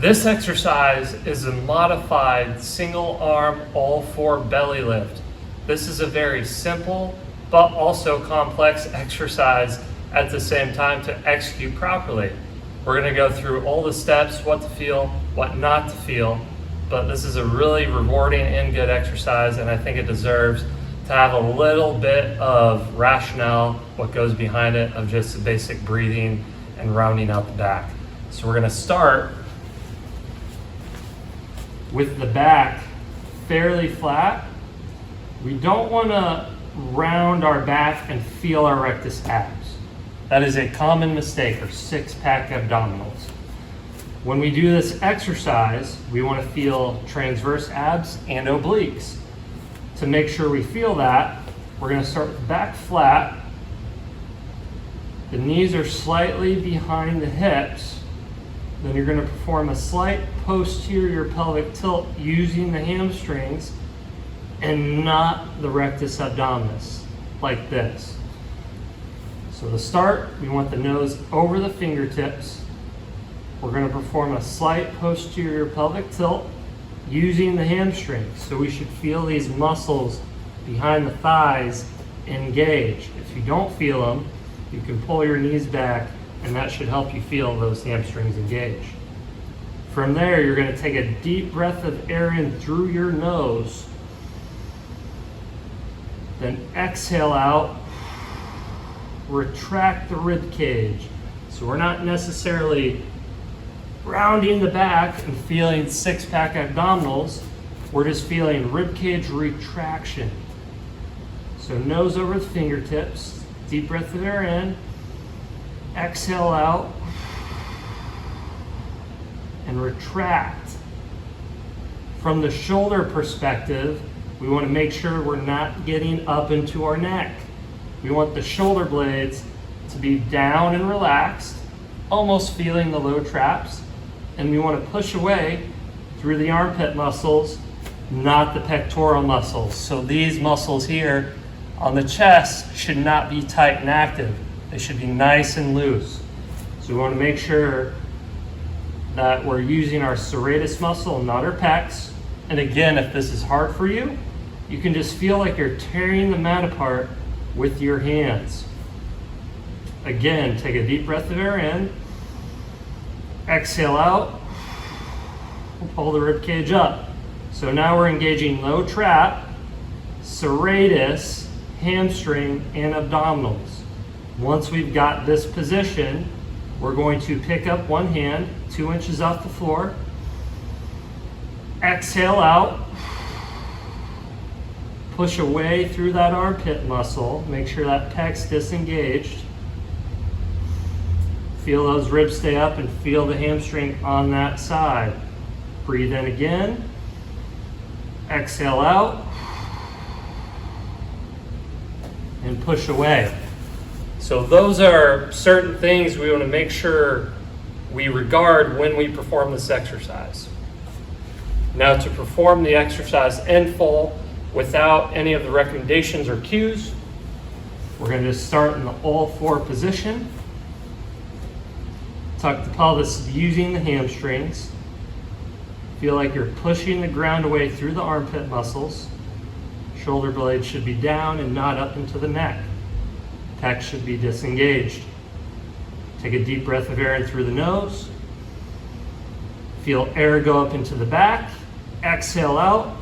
This exercise is a modified single arm all four belly lift. This is a very simple but also complex exercise at the same time to execute properly. We're going to go through all the steps, what to feel, what not to feel, but this is a really rewarding and good exercise, and I think it deserves to have a little bit of rationale, what goes behind it, of just the basic breathing and rounding out the back. So we're going to start with the back fairly flat. We don't want to round our back and feel our rectus abs. That is a common mistake, or six-pack abdominals. When we do this exercise, we want to feel transverse abs and obliques. To make sure we feel that, we're going to start with the back flat. The knees are slightly behind the hips. Then you're going to perform a slight posterior pelvic tilt using the hamstrings and not the rectus abdominis, like this. So to start, we want the nose over the fingertips. We're going to perform a slight posterior pelvic tilt using the hamstrings. So we should feel these muscles behind the thighs engage. If you don't feel them, you can pull your knees back, and that should help you feel those hamstrings engage. From there, you're going to take a deep breath of air in through your nose. Then exhale out. Retract the rib cage. So we're not necessarily rounding the back and feeling six-pack abdominals. We're just feeling rib cage retraction. So nose over the fingertips. Deep breath of air in. Exhale out. And retract. From the shoulder perspective, we want to make sure we're not getting up into our neck. We want the shoulder blades to be down and relaxed, almost feeling the low traps. And we want to push away through the armpit muscles, not the pectoral muscles. So these muscles here on the chest should not be tight and active. They should be nice and loose. So we want to make sure that we're using our serratus muscle, not our pecs. And again, if this is hard for you, you can just feel like you're tearing the mat apart with your hands. Again, take a deep breath of air in. Exhale out. Pull the rib cage up. So now we're engaging low trap, serratus, hamstring, and abdominals. Once we've got this position, we're going to pick up one hand 2 inches off the floor. Exhale out. Push away through that armpit muscle. Make sure that pec's disengaged. Feel those ribs stay up and feel the hamstring on that side. Breathe in again. Exhale out. And push away. So those are certain things we want to make sure we regard when we perform this exercise. Now, to perform the exercise in full without any of the recommendations or cues, we're going to just start in the all four position. Tuck the pelvis using the hamstrings. Feel like you're pushing the ground away through the armpit muscles. Shoulder blades should be down and not up into the neck. Pec should be disengaged. Take a deep breath of air in through the nose. Feel air go up into the back. Exhale out.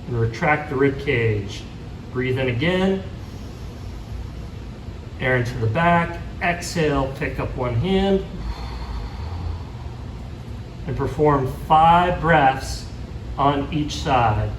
And retract the rib cage. Breathe in again. Air into the back. Exhale, pick up one hand. And perform 5 breaths on each side.